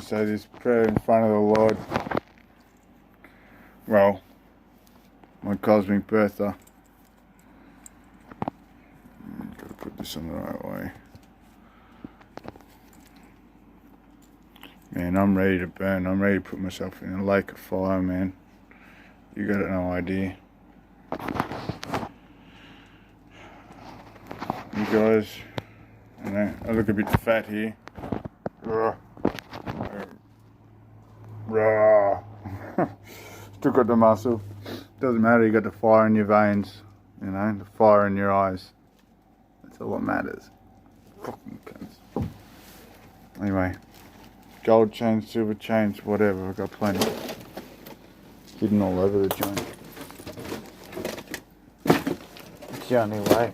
say this prayer in front of the Lord. Well, my cosmic birther. Gotta put this on the right way. Man, I'm ready to burn. I'm ready to put myself in a lake of fire, man. You got no idea. You guys, you know, I look a bit fat here. Still got the muscle. Doesn't matter, you got the fire in your veins, you know, the fire in your eyes. That's all that matters. Fucking cunts. Anyway, gold chains, silver chains, whatever, I've got plenty. Hidden all over the joint. It's the only way.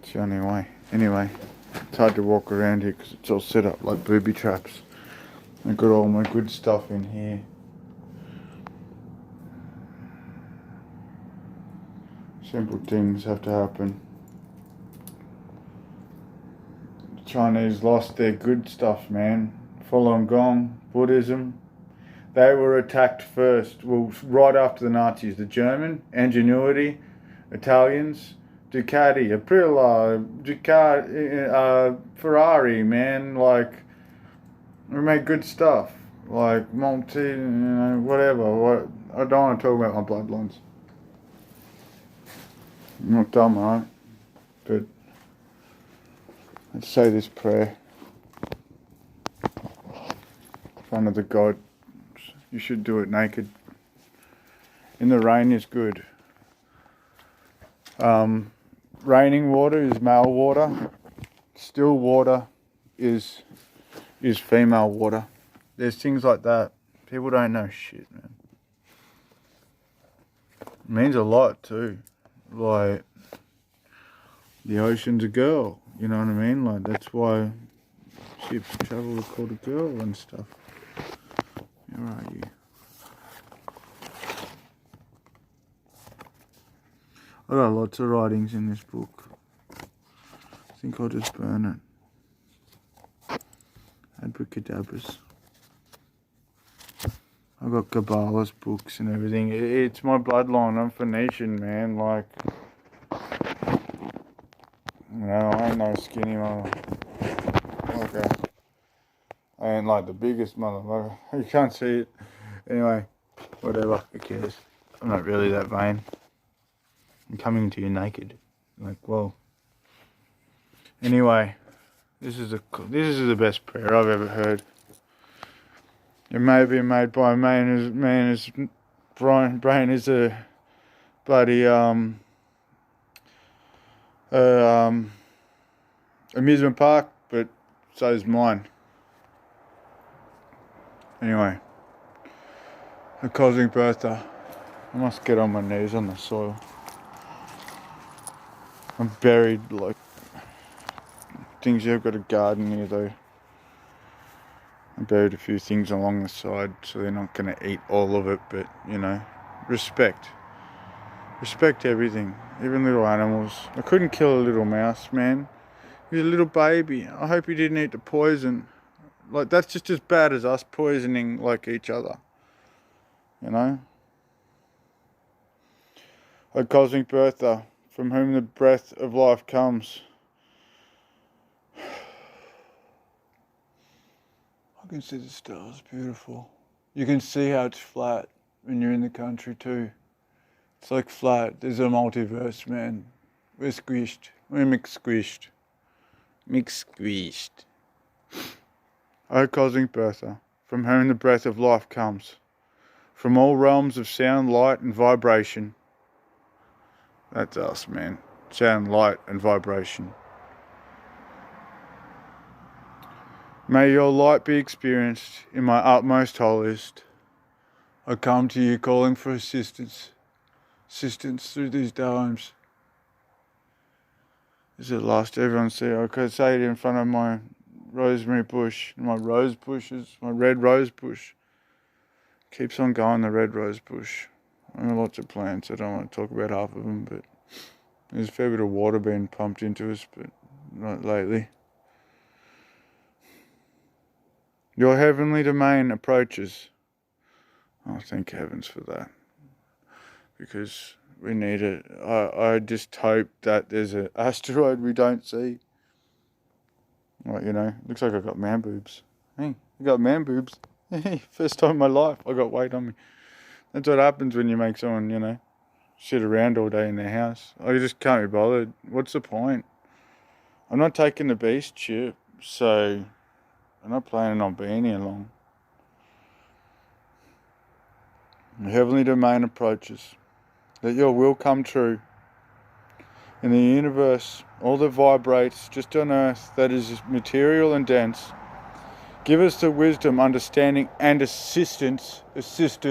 It's the only way. Anyway, it's hard to walk around here because it's all set up like booby traps. I've got all my good stuff in here. Simple things have to happen. The Chinese lost their good stuff, man. Falun Gong, Buddhism. They were attacked first. Well, right after the Nazis. The German, Ingenuity, Italians, Ducati, Aprilia, Ferrari, man. Like, we make good stuff. Like, multi, you know, whatever. I don't want to talk about my bloodlines. I'm not dumb, right? But let's say this prayer in front of the God. You should do it naked. In the rain is good. Raining water is male water. Still water is female water. There's things like that. People don't know shit, man. It means a lot too. Like, the ocean's a girl, you know what I mean? Like, that's why ships travel are called a girl and stuff. Where are you? I got lots of writings in this book. I think I'll just burn it. Abracadabras. I got Kabbalah's books and everything. It's my bloodline. I'm Phoenician, man. Like, you know, I ain't no skinny motherfucker. I ain't like the biggest motherfucker. You can't see it. Anyway, whatever. Who cares? I'm not really that vain. I'm coming to you naked. Like, whoa. Anyway, this is the best prayer I've ever heard. It may be made by a man whose brain is a bloody amusement park, but so is mine. Anyway, the cosmic birther. I must get on my knees on the soil. I'm buried like things. I've got a garden here though. I buried a few things along the side, so they're not going to eat all of it, but, you know, respect. Respect everything, even little animals. I couldn't kill a little mouse, man. He was a little baby. I hope he didn't eat the poison. Like, that's just as bad as us poisoning, like, each other. You know? O cosmic birther, from whom the breath of life comes. I can see the stars, beautiful. You can see how it's flat when you're in the country too. It's like flat. There's a multiverse, man. We're squished. We're mixed squished. Mixed squished. O cosmic birther, from whom the breath of life comes, from all realms of sound, light and vibration. That's us, man. Sound, light and vibration. May your light be experienced in my utmost holiest. I come to you calling for assistance through these times. This is the last everyone see. I could say it in front of my rosemary bush, my rose bushes, my red rose bush. Keeps on going, the red rose bush. I have lots of plants. I don't want to talk about half of them, but there's a fair bit of water being pumped into us, but not lately. Your heavenly domain approaches. Oh, thank heavens for that. Because we need it. I just hope that there's an asteroid we don't see. Like, you know, looks like I got man boobs. Hey, I got man boobs. Hey, first time in my life I got weight on me. That's what happens when you make someone, you know, sit around all day in their house. I just can't be bothered. What's the point? I'm not taking the beast ship, so I'm not planning on being here long. The heavenly domain approaches. Let your will come true. In the universe, all that vibrates just on earth that is material and dense. Give us the wisdom, understanding, and assistance. Assist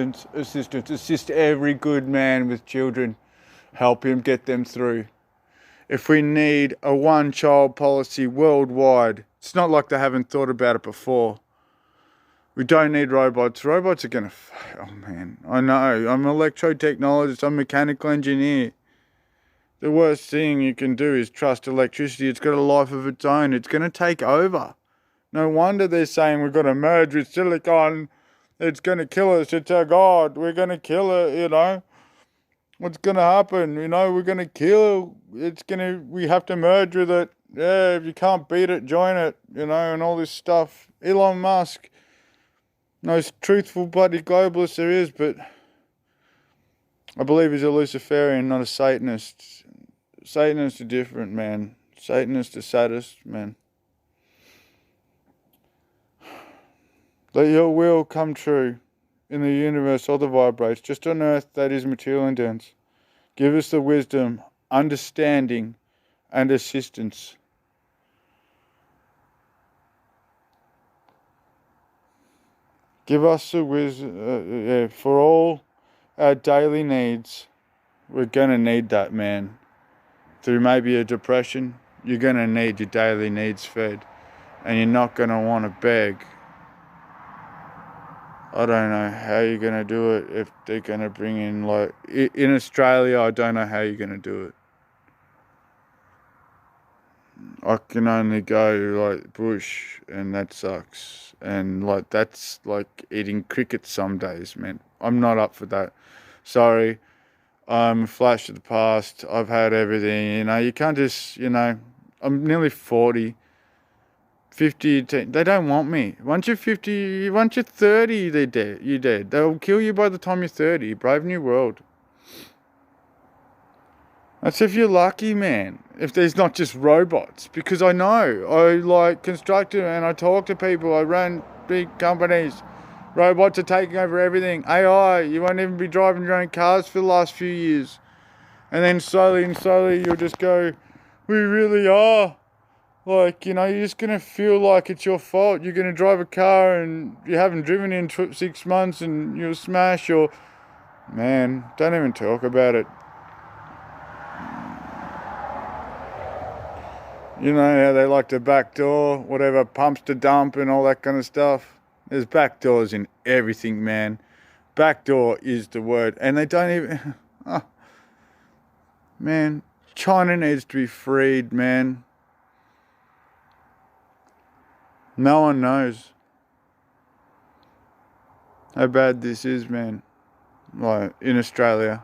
every good man with children. Help him get them through. If we need a one-child policy worldwide, it's not like they haven't thought about it before. We don't need robots. Robots are going to fail, man. I know. I'm an electrotechnologist. I'm a mechanical engineer. The worst thing you can do is trust electricity. It's got a life of its own. It's going to take over. No wonder they're saying we've got to merge with silicon. It's going to kill us. It's our God. We're going to kill it, you know. What's going to happen? You know, we're going to kill it. We have to merge with it. Yeah, if you can't beat it, join it, you know, and all this stuff. Elon Musk, most truthful bloody globalist there is, but I believe he's a Luciferian, not a Satanist. Satanists are different, man. Satanists are sadist, man. Let your will come true. In the universe, all that vibrates, just on earth that is material and dense. Give us the wisdom, understanding, and assistance. Give us the wisdom for all our daily needs. We're going to need that, man. Through maybe a depression, you're going to need your daily needs fed. And you're not going to want to beg. I don't know how you're going to do it if they're going to bring in, like, in Australia, I don't know how you're going to do it. I can only go, like, bush, and that sucks. And, like, that's like eating cricket some days, man. I'm not up for that. Sorry. I'm a flash of the past. I've had everything, you know. You can't just, you know, I'm nearly 40. 50, they don't want me. Once you're 50, once you're 30, they're dead. You're dead. They'll kill you by the time you're 30. Brave New World. That's if you're lucky, man. If there's not just robots. Because I know. I like constructed and I talk to people. I run big companies. Robots are taking over everything. AI, you won't even be driving your own cars for the last few years. And then slowly and slowly you'll just go, we really are. Like, you know, you're just going to feel like it's your fault. You're going to drive a car and you haven't driven in 6 months and you'll smash or... Man, don't even talk about it. You know how they like to backdoor, whatever, pumps to dump and all that kind of stuff. There's backdoors in everything, man. Backdoor is the word. And they don't even... Oh. Man, China needs to be freed, man. No one knows how bad this is, man. Like, in Australia.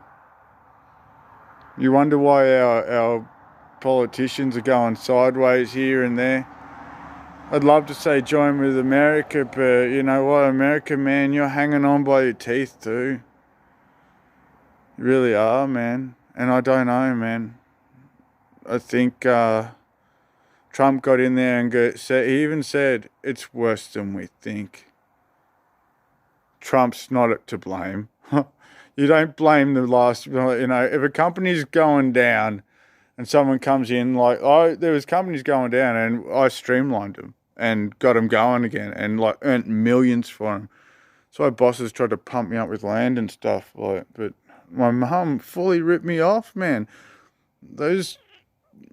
You wonder why our politicians are going sideways here and there. I'd love to say join with America, but you know what, America, man, you're hanging on by your teeth too. You really are, man. And I don't know, man. I think Trump got in there and he even said, it's worse than we think. Trump's not to blame. You don't blame the last, you know, if a company's going down and someone comes in, like, there was companies going down and I streamlined them and got them going again and, like, earned millions for them. So my bosses tried to pump me up with land and stuff, like, but my mum fully ripped me off, man. Those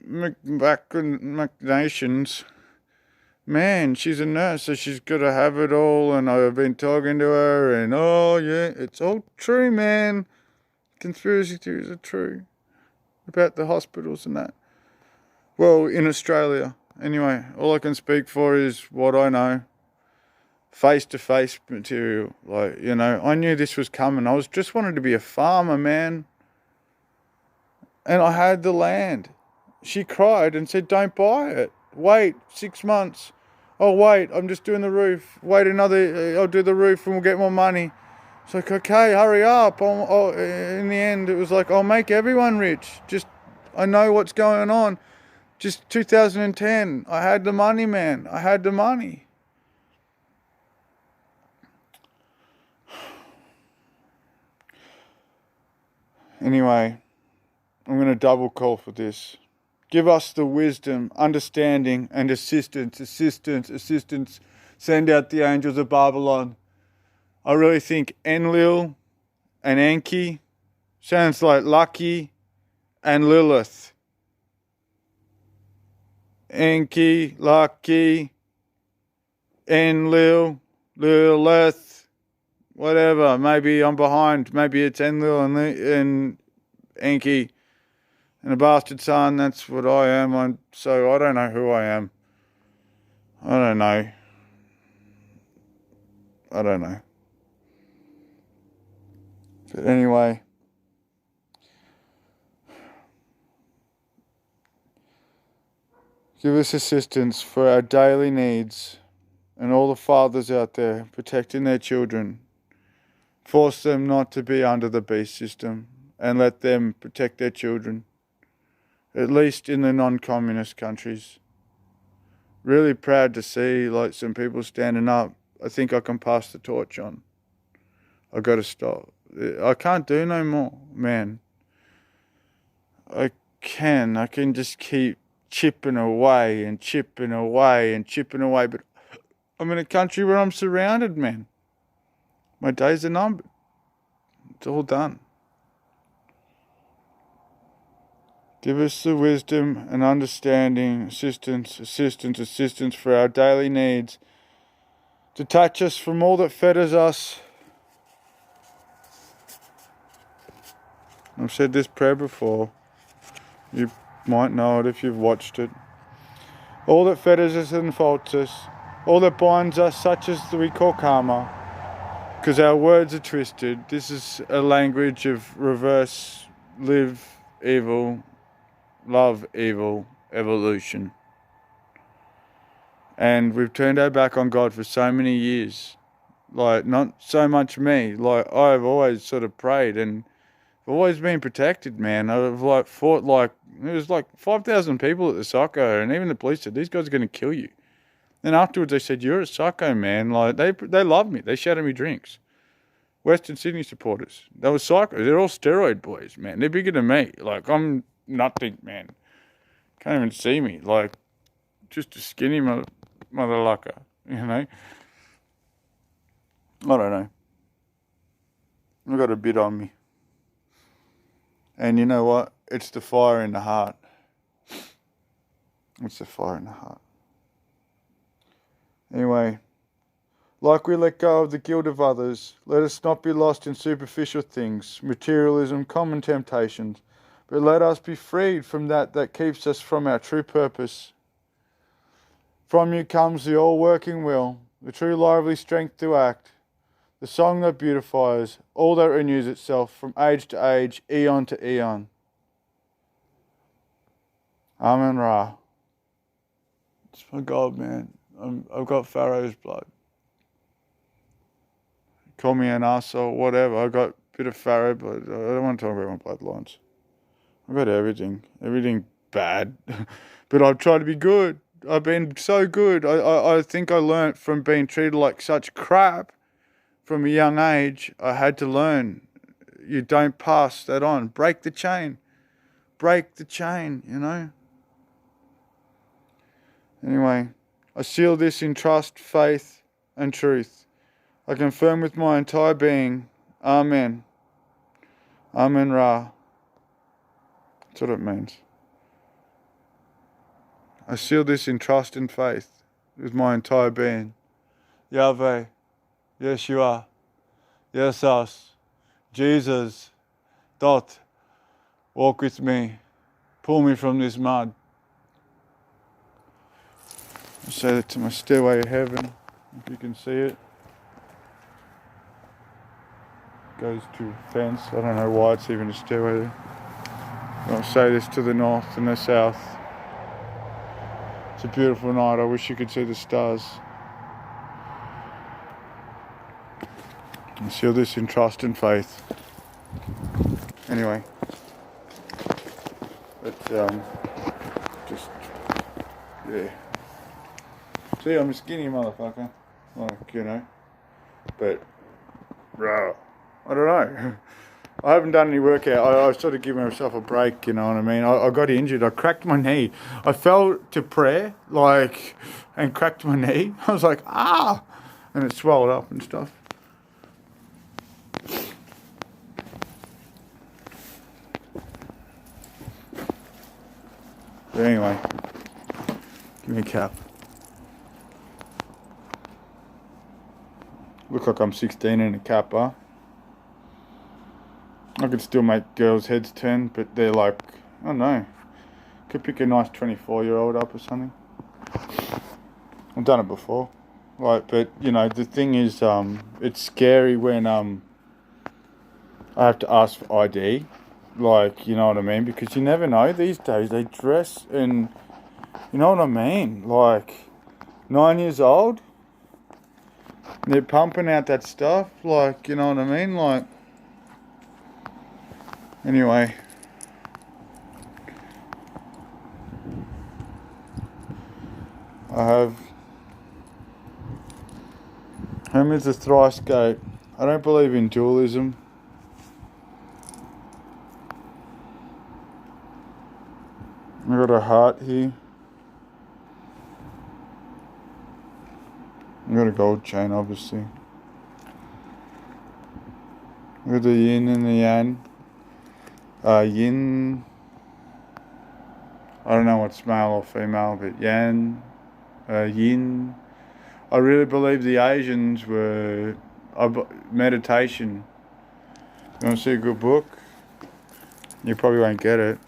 machinations, man, she's a nurse, so she's got to have it all, and I've been talking to her, and oh yeah, it's all true, man. Conspiracy theories are true about the hospitals and that. Well, in Australia, anyway, all I can speak for is what I know. face-to-face material. Like, you know, I knew this was coming. I was just wanted to be a farmer, man. And I had the land. She cried and said, don't buy it. Wait 6 months. Oh, wait, I'm just doing the roof. Wait another, I'll do the roof and we'll get more money. It's like, okay, hurry up. In the end, it was like, I'll make everyone rich. Just, I know what's going on. Just 2010, I had the money, man. I had the money. Anyway, I'm going to double call for this. Give us the wisdom, understanding, and assistance. Send out the angels of Babylon. I really think Enlil and Enki sounds like Lucky and Lilith. Enki, Lucky, Enlil, Lilith, whatever. Maybe I'm behind. Maybe it's Enlil and Enki and a bastard son. That's what I am. So I don't know who I am. I don't know. But anyway, give us assistance for our daily needs, and all the fathers out there protecting their children. Force them not to be under the beast system and let them protect their children, at least in the non-communist countries. Really proud to see like some people standing up. I think I can pass the torch on. I got to stop. I can't do no more, man. I can just keep chipping away, but I'm in a country where I'm surrounded, man. My days are numbered. It's all done. Give us the wisdom and understanding, assistance for our daily needs. Detach us from all that fetters us. I've said this prayer before. You might know it if you've watched it. All that fetters us and faults us, all that binds us, such as we call karma, because our words are twisted. This is a language of reverse, live evil, love evil, evolution. And we've turned our back on God for so many years. Like, not so much me. Like, I've always sort of prayed and I've always been protected, man. I've like fought there was like 5,000 people at the psycho, and even the police said, these guys are going to kill you. Then afterwards they said, you're a psycho, man. Like, they love me. They shouted me drinks. Western Sydney supporters. They were psychos. They're all steroid boys, man. They're bigger than me. Like, I'm nothing, man. Can't even see me. Like, just a skinny mother lucker, you know? I don't know. I've got a bit on me. And you know what? It's the fire in the heart. It's the fire in the heart. Anyway, like we let go of the guilt of others, let us not be lost in superficial things, materialism, common temptations, but let us be freed from that keeps us from our true purpose. From you comes the all-working will, the true lively strength to act, the song that beautifies, all that renews itself from age to age, eon to eon. Amen Ra. It's for God, man. I've got Pharaoh's blood. Call me an arsehole, whatever. I've got a bit of Pharaoh blood. I don't want to talk about my bloodlines. I've got everything bad. But I've tried to be good. I've been so good. I think I learnt from being treated like such crap from a young age. I had to learn. You don't pass that on. Break the chain. You know. Anyway, I seal this in trust, faith, and truth. I confirm with my entire being. Amen. Amen Ra. That's what it means. I seal this in trust and faith with my entire being. Yahweh, Yeshua, Jesus, Jesus, Dot, walk with me, pull me from this mud. I say that to my stairway of heaven, if you can see it. goes to fence. I don't know why it's even a stairway there. I'll say this to the north and the south. It's a beautiful night. I wish you could see the stars. And seal this in trust and faith. Anyway, it's just, yeah. See, I'm a skinny motherfucker, like, you know, but, bro, I don't know. I haven't done any workout. I sort of give myself a break, you know what I mean? I got injured. I cracked my knee. I fell to prayer, like, and cracked my knee. I was like, ah, and it swelled up and stuff. But anyway, give me a cap. Look like I'm 16 in a cap, huh? I could still make girls' heads turn, but they're like, I don't know. Could pick a nice 24-year-old up or something. I've done it before. Like, but, you know, the thing is, it's scary when I have to ask for ID. Like, you know what I mean? Because you never know these days. They dress and, you know what I mean? Like, 9 years old. They're pumping out that stuff. Like, you know what I mean? Like, anyway. I have Hermes the Thrice Gate. I don't believe in dualism. I got a heart here. I got a gold chain, obviously. I got the yin and the yang. Yin. I don't know what's male or female, but yang, yin. I really believe the Asians were meditation. You want to see a good book? You probably won't get it.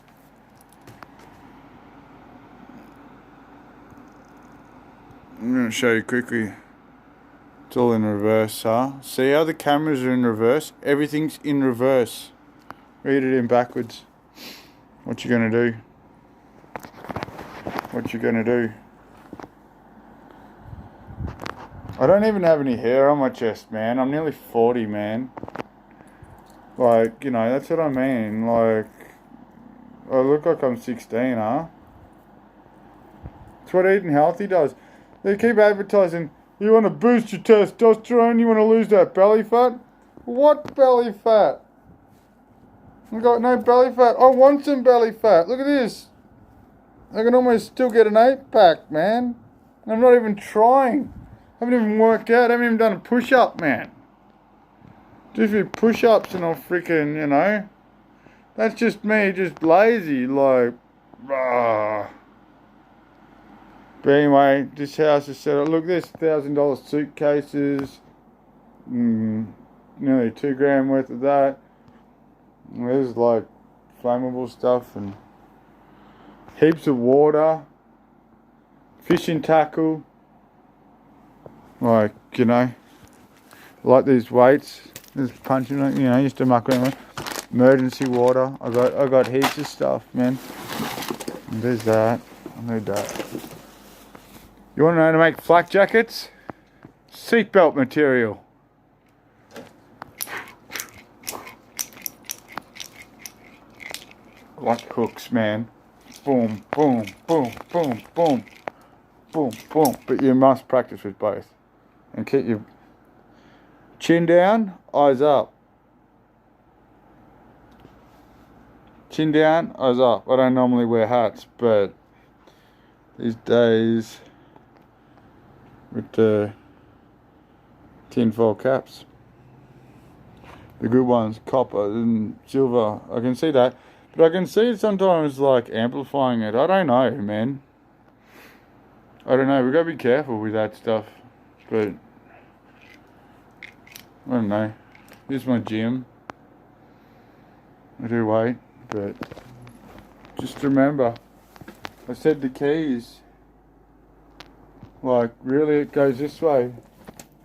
I'm going to show you quickly. It's all in reverse, huh? See how the cameras are in reverse? Everything's in reverse. Read it in backwards. What you going to do? What you going to do? I don't even have any hair on my chest, man. I'm nearly 40, man. Like, you know, that's what I mean. Like, I look like I'm 16, huh? That's what eating healthy does. They keep advertising, you want to boost your testosterone, you want to lose that belly fat? What belly fat? I've got no belly fat. I want some belly fat. Look at this. I can almost still get an 8-pack, man. I'm not even trying. I haven't even worked out. I haven't even done a push-up, man. Do a few push-ups and I'll freaking, you know. That's just me, just lazy, like, ah. But anyway, this house is set up. Look, this $1,000 suitcases. Nearly 2 grand worth of that. And there's like flammable stuff and heaps of water. Fishing tackle. Like, you know, like these weights. Just punching, you know, used to muck around with. Emergency water. I got heaps of stuff, man. And there's that. I need that. You want to know how to make flak jackets? Seatbelt material. Like hooks, man. Boom, boom, boom, boom, boom, boom, boom. But you must practice with both. And keep your chin down, eyes up. Chin down, eyes up. I don't normally wear hats, but these days, with the tinfoil caps, the good ones, copper and silver, I can see that, but I can see it sometimes like amplifying it. I don't know, man. I don't know. We gotta be careful with that stuff, but I don't know. Here's my gym. I do weight, but just remember, I said the keys. Like, really, it goes this way.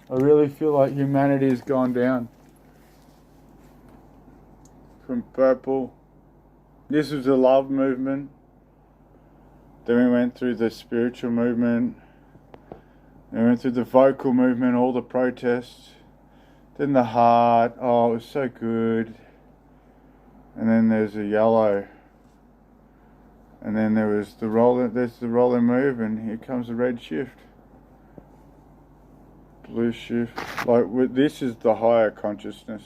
I really feel like humanity has gone down. from purple. This was the love movement. Then we went through the spiritual movement. Then we went through the vocal movement, all the protests. Then the heart. Oh, it was so good. And then there's a yellow. And then there's the rolling move, and here comes the red shift. Blue shift. Like, this is the higher consciousness.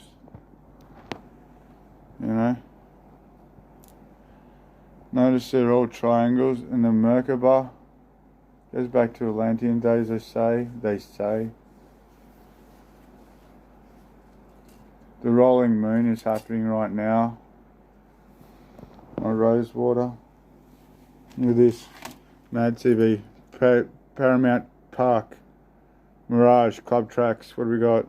You know? Notice they're all triangles, and the Merkaba goes back to Atlantean days, they say. The rolling moon is happening right now. My rose water. Look at this. Mad TV. Paramount Park. Mirage. Club Tracks. What do we got?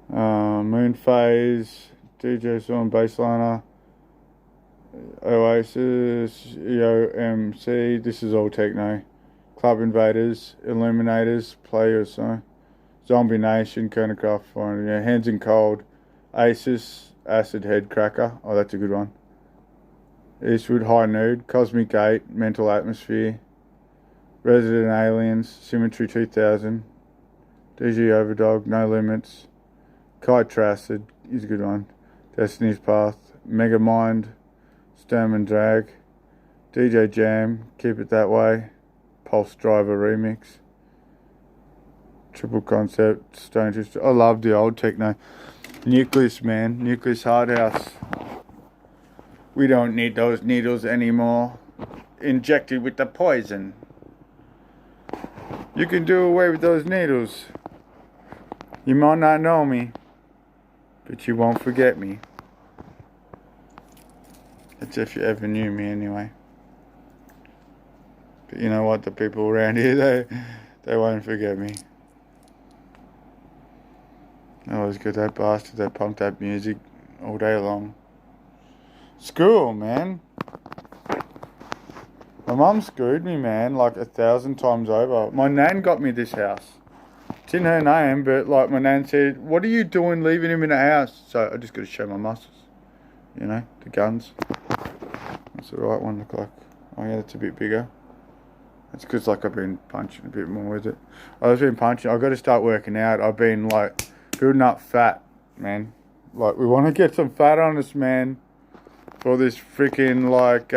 Moon Phase. DJ Song Bassliner. Oasis. EOMC. This is all techno. Club Invaders. Illuminators. Player Song. Zombie Nation. Chronocraft. Yeah, Hands in Cold. Asus. Acid Head Cracker. Oh, that's a good one. Eastwood High Nude, Cosmic Gate, Mental Atmosphere, Resident Aliens, Symmetry 2000, DG Overdog, No Limits, Kite Tracid is a good one, Destiny's Path, Megamind, Sturm and Drag, DJ Jam, Keep It That Way, Pulse Driver Remix, Triple Concept, Stone Twister. I love the old techno. Nucleus, man, Nucleus Hard House. We don't need those needles anymore. Injected with the poison. You can do away with those needles. You might not know me, but you won't forget me. That's if you ever knew me anyway. But you know what, the people around here, they won't forget me. I always got that bastard that pumped that music all day long. School, man. My mum screwed me, man, like 1,000 times over. My nan got me this house. It's in her name, but like my nan said, what are you doing leaving him in a house? So I just got to show my muscles. You know, the guns. What's the right one look like? Oh yeah, that's a bit bigger. That's because like I've been punching a bit more with it. I've been punching. I've got to start working out. I've been like building up fat, man. Like we want to get some fat on us, man. For this freaking like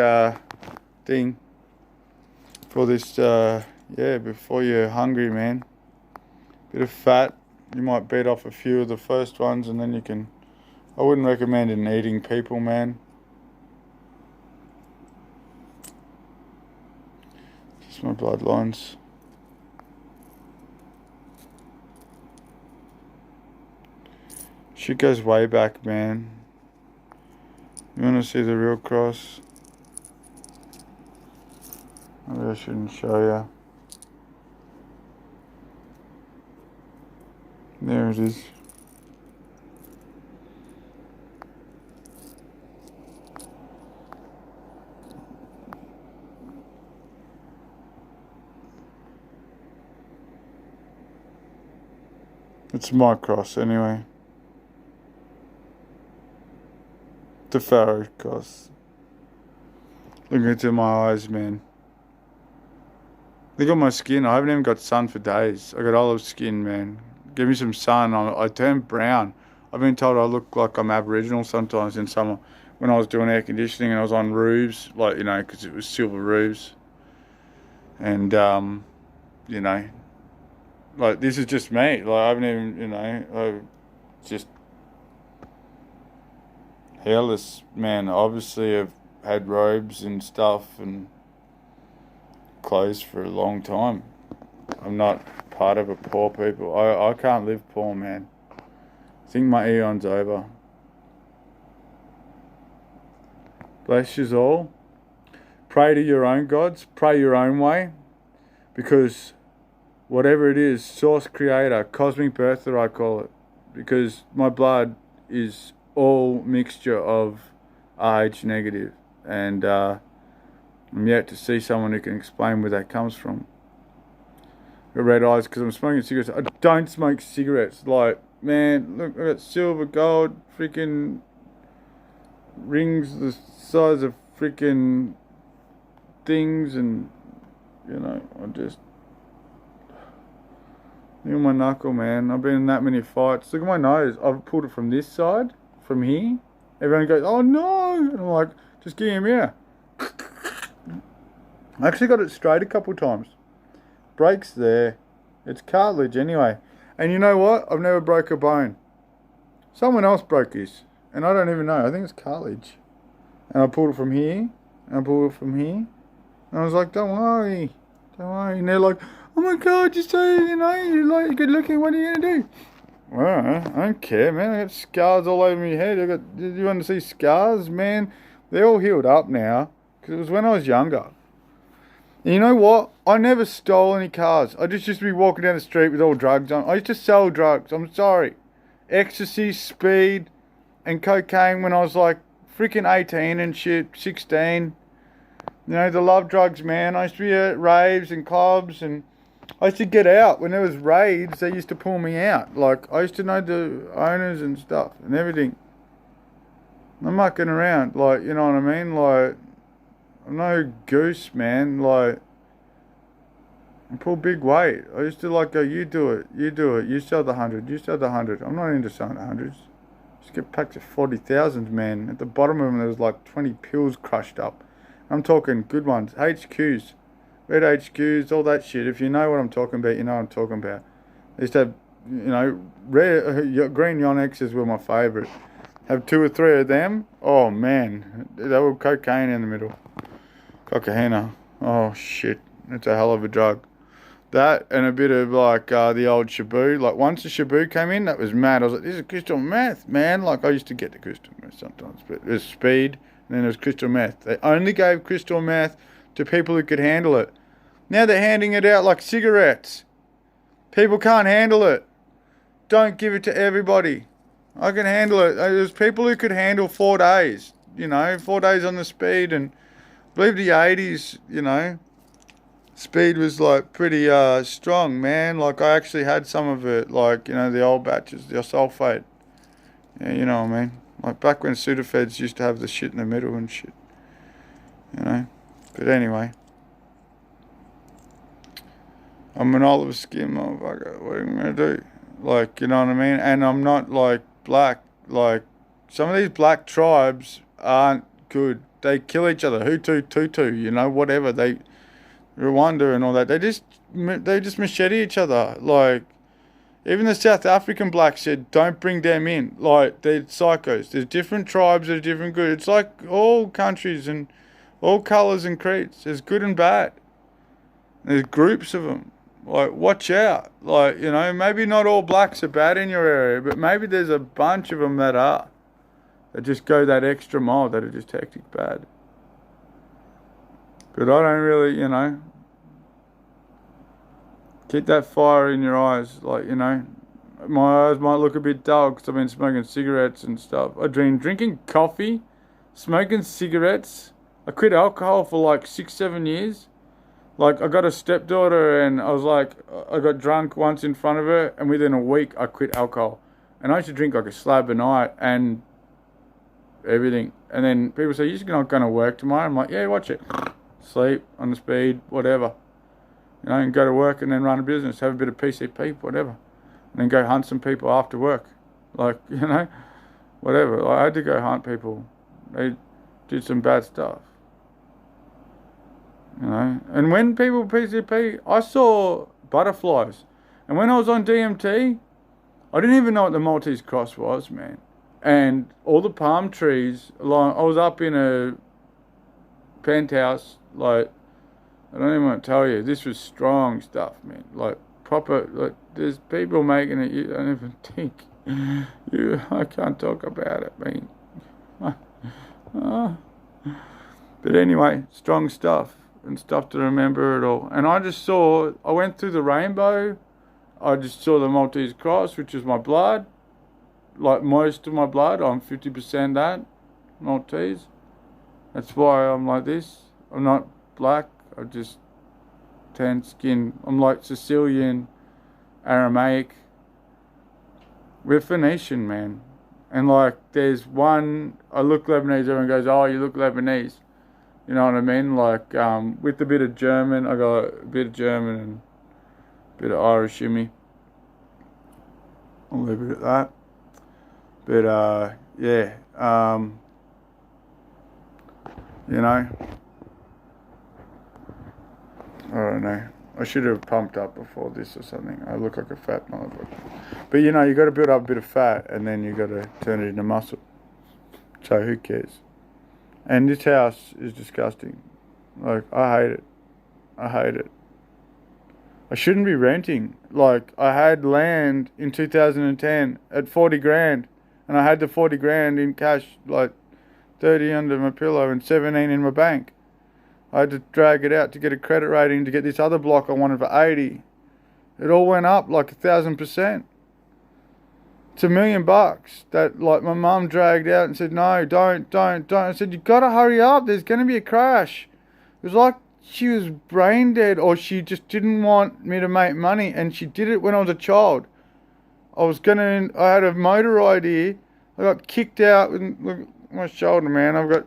thing. For this yeah, before you're hungry, man. Bit of fat. You might beat off a few of the first ones and then you can. I wouldn't recommend it in eating people, man. Just my bloodlines. Shit goes way back, man. You want to see the real cross? Maybe I shouldn't show you. There it is. It's my cross anyway. The Pharaoh cross. Look into my eyes, man. Look at my skin. I haven't even got sun for days. I got olive skin, man. Give me some sun. I turned brown. I've been told I look like I'm Aboriginal sometimes in summer. When I was doing air conditioning and I was on roofs, like, you know, because it was silver roofs. And, you know, like, this is just me. Like, I haven't even, you know, I just hairless, man. Obviously, I've had robes and stuff and clothes for a long time. I'm not part of a poor people. I can't live poor, man. I think my eon's over. Bless you all. Pray to your own gods. Pray your own way. Because whatever it is, source creator, cosmic birther I call it. Because my blood is all mixture of RH negative. And I'm yet to see someone who can explain where that comes from. Got red eyes because I'm smoking cigarettes. I don't smoke cigarettes. Like, man, look, I got silver, gold, freaking rings the size of freaking things, and you know, I just look at my knuckle, man. I've been in that many fights. Look at my nose. I've pulled it from this side, from here. Everyone goes, "Oh no!" And I'm like, "Just give him here." I actually got it straight a couple times. Breaks there. It's cartilage anyway. And you know what? I've never broke a bone. Someone else broke this, and I don't even know. I think it's cartilage. And I pulled it from here, and I pulled it from here. And I was like, don't worry. Don't worry. And they're like, oh my God, just so you know, you're good looking, what are you going to do? Well, I don't care, man. I got scars all over my head. Did you want to see scars? Man, they're all healed up now. Because it was when I was younger. And you know what? I never stole any cars. I just used to be walking down the street with all drugs on. I used to sell drugs. I'm sorry. Ecstasy, speed, and cocaine when I was like freaking 18 and shit, 16. You know, the love drugs, man. I used to be at raves and clubs, and I used to get out. When there was raids, they used to pull me out. Like, I used to know the owners and stuff and everything. I'm mucking around, like, you know what I mean? Like, I'm no goose, man. Like, I pull big weight. I used to like go, you do it, you sell the 100, you sell the 100. I'm not into selling the hundreds. Just get packs of 40,000, man. At the bottom of them, there was like 20 pills crushed up. I'm talking good ones. HQs. Red HQs, all that shit. If you know what I'm talking about, you know what I'm talking about. I used to have, you know, green Yonexes were my favourite. Have 2 or 3 of them. Oh, man. They were cocaine in the middle. Cocaine. Oh, shit. It's a hell of a drug. That and a bit of like the old Shabu. Like once the Shabu came in, that was mad. I was like, this is crystal meth, man. Like I used to get the crystal meth sometimes, but it was speed and then it was crystal meth. They only gave crystal meth to people who could handle it. Now they're handing it out like cigarettes. People can't handle it. Don't give it to everybody. I can handle it. There's people who could handle 4 days. You know, 4 days on the speed, and I believe the 80s, you know, speed was like pretty strong, man. Like I actually had some of it, like, you know, the old batches, the sulfate. Yeah, you know what I mean? Like back when Sudafeds used to have the shit in the middle and shit. You know? But anyway. I'm an olive skin motherfucker. What am I gonna do? Like, you know what I mean? And I'm not like black. Like some of these black tribes aren't good. They kill each other. Hutu, Tutu, you know, whatever. They Rwanda and all that. They just machete each other. Like even the South African blacks said, don't bring them in. Like they're psychos. There's different tribes that are different good. It's like all countries and all colours and creeds. There's good and bad. There's groups of them. Like, watch out. Like, you know, maybe not all blacks are bad in your area, but maybe there's a bunch of them that are. That just go that extra mile, that are just hectic bad. But I don't really, you know, keep that fire in your eyes. Like, you know, my eyes might look a bit dull because I've been smoking cigarettes and stuff. I've been drinking coffee, smoking cigarettes. I quit alcohol for like 6-7 years. Like, I got a stepdaughter and I was like, I got drunk once in front of her and within a week I quit alcohol. And I used to drink like a slab a night and everything. And then people say, you're just not going to work tomorrow? I'm like, yeah, watch it. Sleep, on the speed, whatever. You know, and go to work and then run a business, have a bit of PCP, whatever. And then go hunt some people after work. Like, you know, whatever. Like, I had to go hunt people. They did some bad stuff. You know, and when people PCP, I saw butterflies. And when I was on DMT, I didn't even know what the Maltese cross was, man. And all the palm trees along, I was up in a penthouse, like, I don't even want to tell you, this was strong stuff, man. Like, proper, like, there's people making it, you don't even think. I can't talk about it, man. But anyway, strong stuff. And stuff to remember it all. And I went through the rainbow. I just saw the Maltese cross, which is my blood. Like most of my blood, I'm 50% that, Maltese. That's why I'm like this. I'm not black, I'm just tan skin. I'm like Sicilian, Aramaic. We're Phoenician, man. And like, there's one, I look Lebanese, everyone goes, oh, you look Lebanese. You know what I mean? Like, with a bit of German, I got a bit of German and a bit of Irish in me. I'll leave it at that. But, yeah, you know, I don't know. I should have pumped up before this or something. I look like a fat motherfucker. But you know, you got to build up a bit of fat and then you got to turn it into muscle. So who cares? And this house is disgusting. Like, I hate it. I hate it. I shouldn't be renting. Like, I had land in 2010 at 40 grand. And I had the 40 grand in cash, like 30 under my pillow and 17 in my bank. I had to drag it out to get a credit rating to get this other block I wanted for 80. It all went up like 1,000%. It's $1 million that like my mum dragged out and said, no, don't. I said, you gotta hurry up. There's gonna be a crash. It was like she was brain dead or she just didn't want me to make money, and she did it when I was a child. I had a motor ID. I got kicked out and look at my shoulder, man. If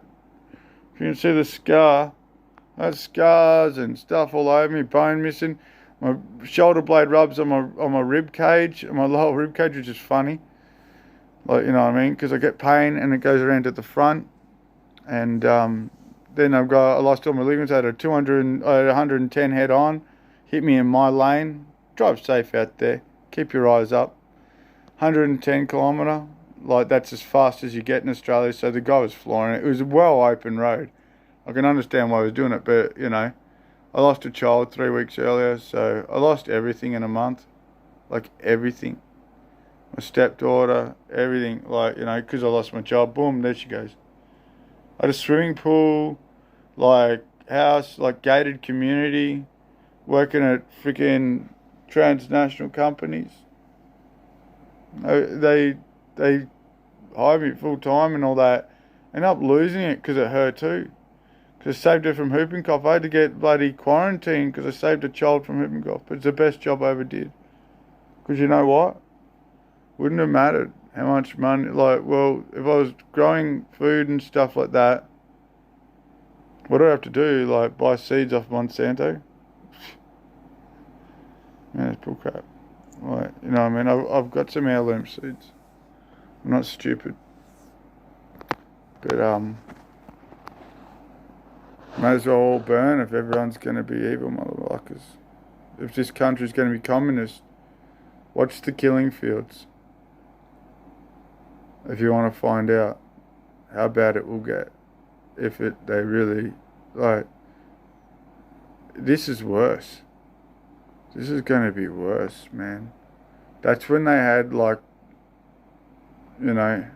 you can see the scar. I had scars and stuff all over me, bone missing. My shoulder blade rubs on my rib cage, my lower rib cage, which is funny. Like, you know what I mean? Because I get pain and it goes around to the front. And then I lost all my ligaments. I had 110 head on. Hit me in my lane. Drive safe out there. Keep your eyes up. 110 kilometre. Like, that's as fast as you get in Australia. So the guy was flying it. It was a well open road. I can understand why I was doing it, but, you know, I lost a child 3 weeks earlier, so I lost everything in a month. Like, everything. My stepdaughter, everything. Like, you know, because I lost my job, boom, there she goes. I had a swimming pool, like, house, like, gated community, working at freaking transnational companies. They hired me full time and all that. Ended up losing it because of her too. Because I saved her from whooping cough. I had to get bloody quarantined because I saved a child from whooping cough. But it's the best job I ever did. Because you know what? Wouldn't have mattered how much money. Like, well, if I was growing food and stuff like that, what do I have to do? Like, buy seeds off Monsanto? Man, it's bullcrap. Like, you know what I mean? I've got some heirloom seeds. I'm not stupid. But, might as well all burn if everyone's going to be evil motherfuckers. If this country's going to be communist, watch the killing fields. If you want to find out how bad it will get. They really, like, this is worse. This is going to be worse, man. That's when they had, like, you know,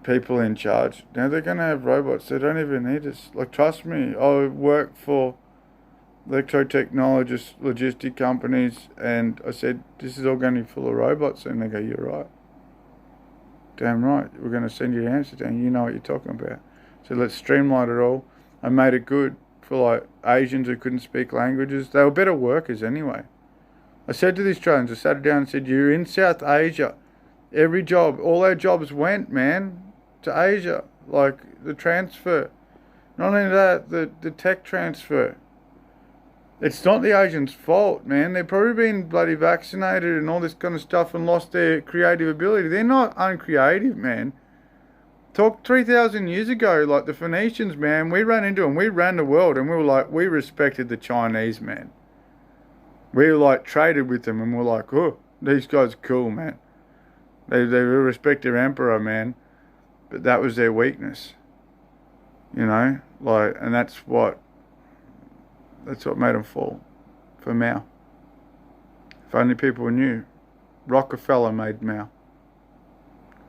people in charge. Now they're going to have robots. They don't even need us. Like, trust me, I work for electro-technologist logistic companies, and I said, this is all going to be full of robots. And they go, you're right. Damn right. We're going to send you the answer down. You know what you're talking about. So let's streamline it all. I made it good for, like, Asians who couldn't speak languages. They were better workers anyway. I said to these Australians, I sat down and said, you're in South Asia. Every job, all our jobs went, man, to Asia. Like, the transfer. Not only that, the tech transfer. It's not the Asians' fault, man. They've probably been bloody vaccinated and all this kind of stuff and lost their creative ability. They're not uncreative, man. Talk 3,000 years ago, like the Phoenicians, man, we ran into them. We ran the world and we were like, we respected the Chinese, man. We were like traded with them and we're like, oh, these guys are cool, man. They respect their emperor, man. But that was their weakness. You know? Like, and that's what made them fall. For Mao. If only people knew. Rockefeller made Mao.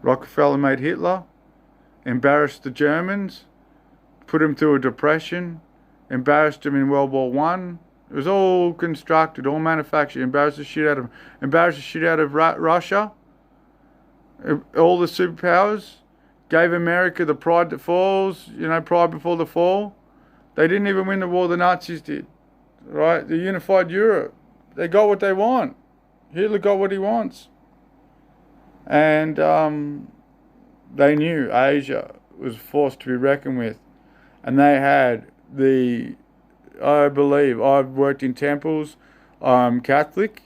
Rockefeller made Hitler. Embarrassed the Germans. Put them through a depression. Embarrassed them in World War I. It was all constructed, all manufactured. Embarrassed the shit out of them. Embarrassed the shit out of Russia. All the superpowers. Gave America the pride that falls. You know, pride before the fall. They didn't even win the war, the Nazis did. Right? They unified Europe. They got what they want. Hitler got what he wants. And they knew Asia was forced to be reckoned with. And they had I believe, I've worked in temples. I'm Catholic,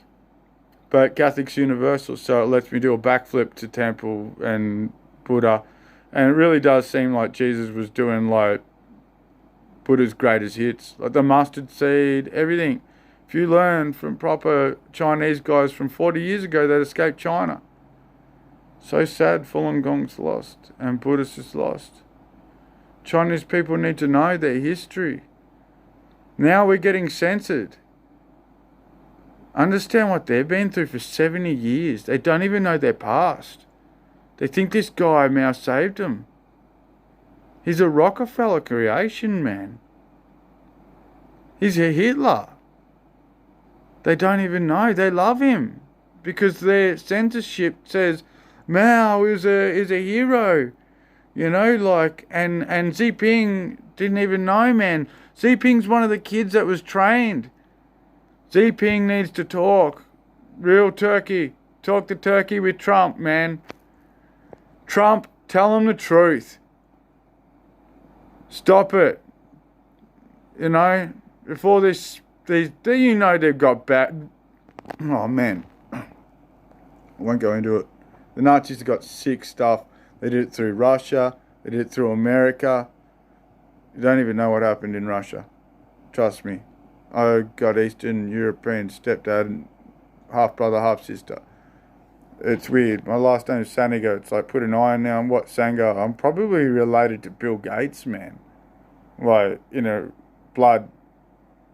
but Catholic's universal, so it lets me do a backflip to temple and Buddha. And it really does seem like Jesus was doing like Buddha's greatest hits, like the mustard seed, everything. If you learn from proper Chinese guys from 40 years ago that escaped China. So sad Falun Gong's lost and Buddhist is lost. Chinese people need to know their history. Now we're getting censored. Understand what they've been through for 70 years. They don't even know their past. They think this guy now saved them. He's a Rockefeller creation, man. He's a Hitler. They don't even know. They love him because their censorship says Mao is a hero. You know, like, and Xi Jinping didn't even know, man. Xi Jinping's one of the kids that was trained. Xi Jinping needs to talk. Real Turkey. Talk to Turkey with Trump, man. Trump, tell him the truth. Stop it. You know, before these, you know they've got bad. Oh, man. I won't go into it. The Nazis have got sick stuff. They did it through Russia. They did it through America. You don't even know what happened in Russia. Trust me. I got Eastern European stepdad and half brother, half sister. It's weird. My last name is Sanigo. It's like put an iron now. I'm what, Sango? I'm probably related to Bill Gates, man. Like, in a blood,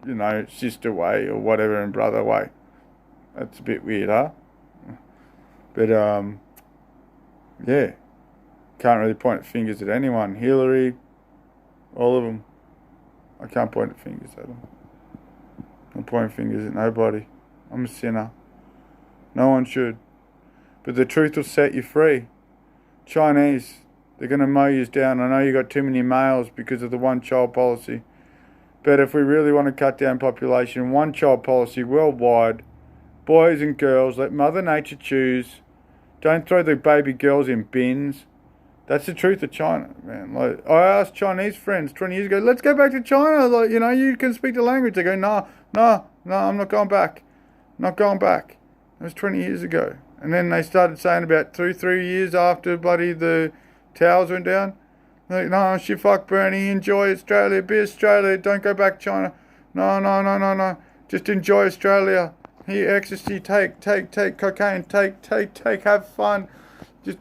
you know, sister way or whatever and brother way. That's a bit weird, huh? But, yeah. Can't really point fingers at anyone. Hillary, all of them. I can't point fingers at them. I'm pointing fingers at nobody. I'm a sinner. No one should. But the truth will set you free. Chinese, they're going to mow you down. I know you got too many males because of the one-child policy. But if we really want to cut down population, one-child policy worldwide, boys and girls, let Mother Nature choose. Don't throw the baby girls in bins. That's the truth of China, man. Like, I asked Chinese friends 20 years ago, let's go back to China. Like, you know, you can speak the language. They go, no, I'm not going back. Not going back. That was 20 years ago. And then they started saying about 3 years after bloody the towers went down, like, no, shit, fuck Bernie, enjoy Australia, be Australia, don't go back to China. No. Just enjoy Australia. Here, ecstasy, take cocaine, take, have fun. Just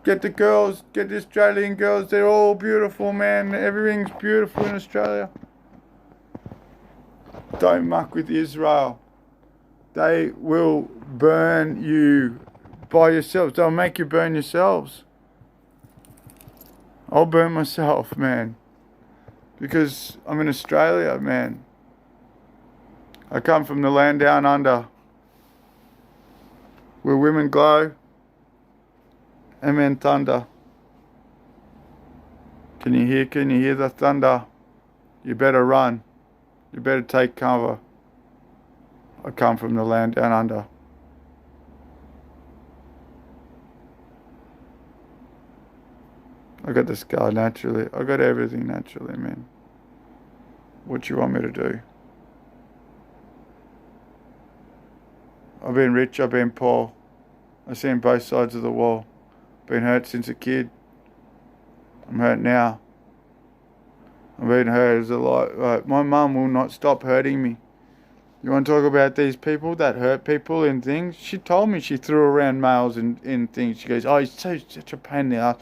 get the girls, get the Australian girls, they're all beautiful, man. Everything's beautiful in Australia. Don't muck with Israel. They will burn you by yourselves. They'll make you burn yourselves. I'll burn myself, man. Because I'm in Australia, man. I come from the land down under. Where women glow and men thunder. Can you hear the thunder? You better run. You better take cover. I come from the land down under. I got the scar naturally. I got everything naturally, man. What you want me to do? I've been rich, I've been poor. I've seen both sides of the wall. Been hurt since a kid. I'm hurt now. I've been hurt as a lot. Like, my mum will not stop hurting me. You want to talk about these people that hurt people in things? She told me she threw around males in things. She goes, oh, he's such a pain in the ass.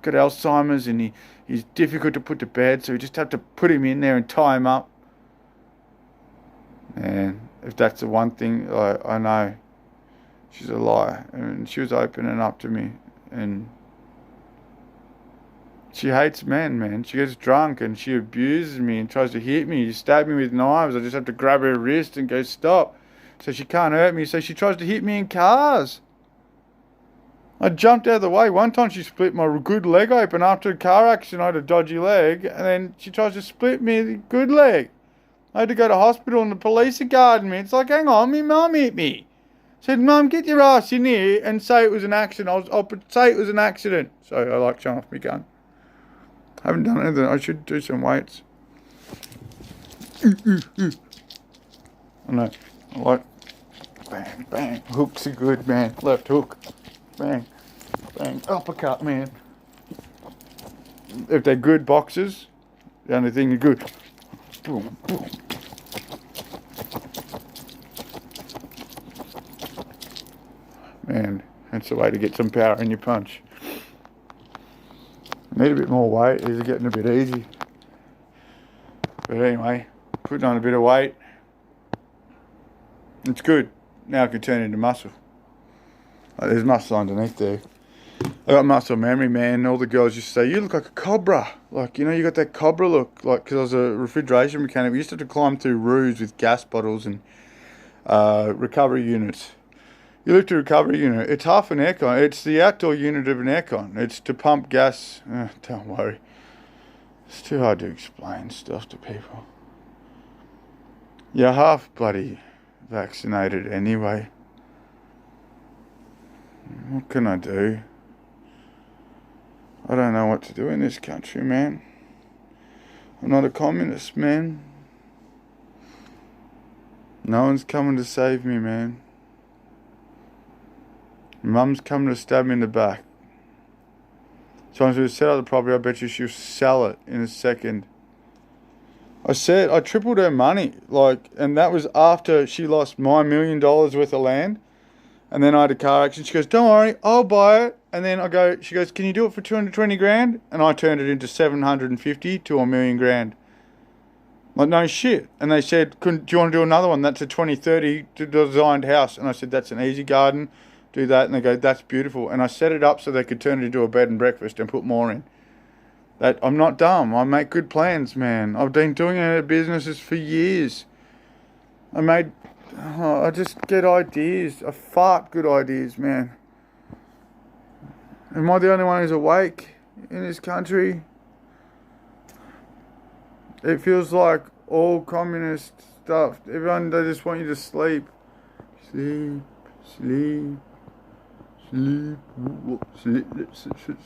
Got Alzheimer's and he's difficult to put to bed, so we just have to put him in there and tie him up. And if that's the one thing, I know she's a liar. And she was opening up to me. And she hates men, man. She gets drunk and she abuses me and tries to hit me. She stabs me with knives. I just have to grab her wrist and go, stop. So she can't hurt me. So she tries to hit me in cars. I jumped out of the way. One time she split my good leg open after a car accident. I had a dodgy leg. And then she tries to split me the good leg. I had to go to hospital and the police are guarding me. It's like, hang on, my mum hit me. Said, Mum, get your ass in here and say it was an accident. I'll say it was an accident. So I like showing off my gun. I haven't done anything. I should do some weights. I know. I like bang, bang. Hooks are good, man. Left hook. Bang, bang. Uppercut, man. If they're good boxers, the only thing you're good. Boom, boom. Man, that's the way to get some power in your punch. Need a bit more weight. These are getting a bit easy. But anyway, putting on a bit of weight. It's good. Now I can turn it into muscle. Like, there's muscle underneath there. I got muscle memory, man. All the girls used to say, you look like a cobra. Like, you know, you got that cobra look. Like, because I was a refrigeration mechanic. We used to have to climb through roofs with gas bottles and recovery units. You lift a recovery unit. It's half an aircon. It's the outdoor unit of an aircon. It's to pump gas. Don't worry. It's too hard to explain stuff to people. You're half bloody vaccinated anyway. What can I do? I don't know what to do in this country, man. I'm not a communist, man. No one's coming to save me, man. Mum's coming to stab me in the back. So once we set up the property, I bet you she'll sell it in a second. I said I tripled her money, like, and that was after she lost my $1 million worth of land. And then I had a car accident. She goes, don't worry, I'll buy it. And then I go, she goes, can you do it for 220 grand? And I turned it into 750 to $1 million grand. Like, no shit. And they said, do you want to do another one? That's a 2030 designed house. And I said, that's an easy garden. Do that. And they go, that's beautiful. And I set it up so they could turn it into a bed and breakfast and put more in. That I'm not dumb. I make good plans, man. I've been doing it at businesses for years. I just get ideas. I fart good ideas, man. Am I the only one who's awake in this country? It feels like all communist stuff. Everyone, they just want you to sleep. Sleep, sleep, sleep, sleep, sleep.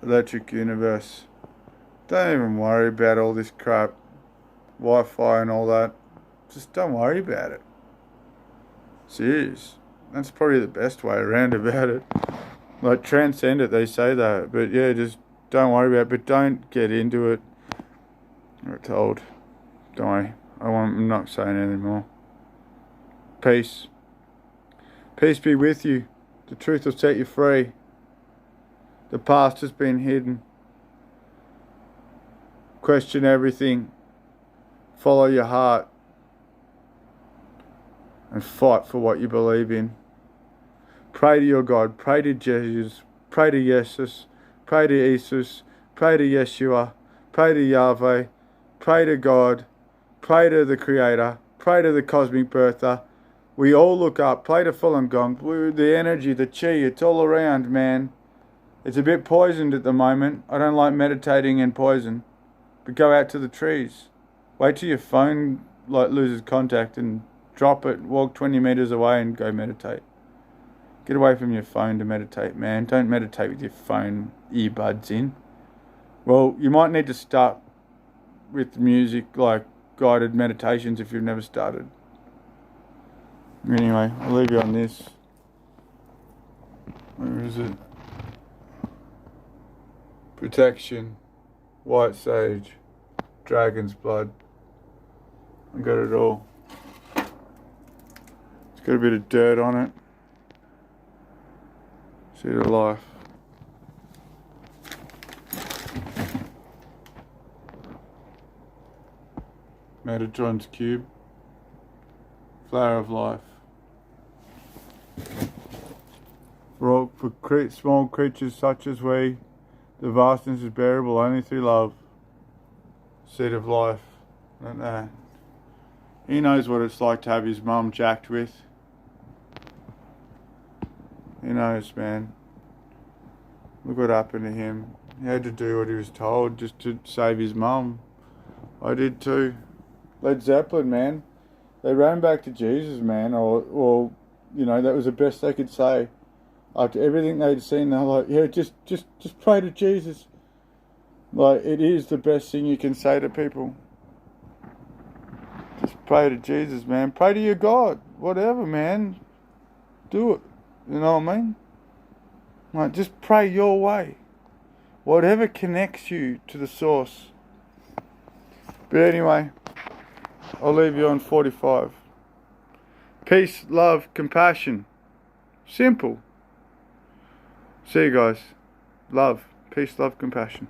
Electric universe. Don't even worry about all this crap. Wi-Fi and all that. Just don't worry about it. Serious. That's probably the best way around about it. Like, transcend it, they say that. But yeah, just don't worry about it. But don't get into it. You're told. Don't worry. I'm not saying anything more. Peace. Peace be with you. The truth will set you free. The past has been hidden. Question everything. Follow your heart. And fight for what you believe in. Pray to your God. Pray to Jesus. Pray to Jesus. Pray to Jesus. Pray to Yeshua. Pray to Yahweh. Pray to God. Pray to the Creator. Pray to the cosmic birther. We all look up. Pray to Fulham Gong. The energy, the chi, it's all around, man. It's a bit poisoned at the moment. I don't like meditating in poison. But go out to the trees. Wait till your phone loses contact and drop it. Walk 20 meters away and go meditate. Get away from your phone to meditate, man. Don't meditate with your phone earbuds in. Well, you might need to start with music, like guided meditations if you've never started. Anyway, I'll leave you on this. Where is it? Protection, white sage, dragon's blood. I got it all. It's got a bit of dirt on it. Seed of life. Metatron's cube. Flower of life. For small creatures such as we, the vastness is bearable only through love. Seed of life. Like that. He knows what it's like to have his mum jacked with. He knows, man. Look what happened to him. He had to do what he was told just to save his mum. I did too. Led Zeppelin, man. They ran back to Jesus, man, or you know, that was the best they could say. After everything they'd seen, they're like, yeah, just pray to Jesus. Like, it is the best thing you can say to people. Just pray to Jesus, man. Pray to your God. Whatever, man. Do it. You know what I mean? Like, just pray your way. Whatever connects you to the source. But anyway, I'll leave you on 45. Peace, love, compassion. Simple. See you guys. Love. Peace, love, compassion.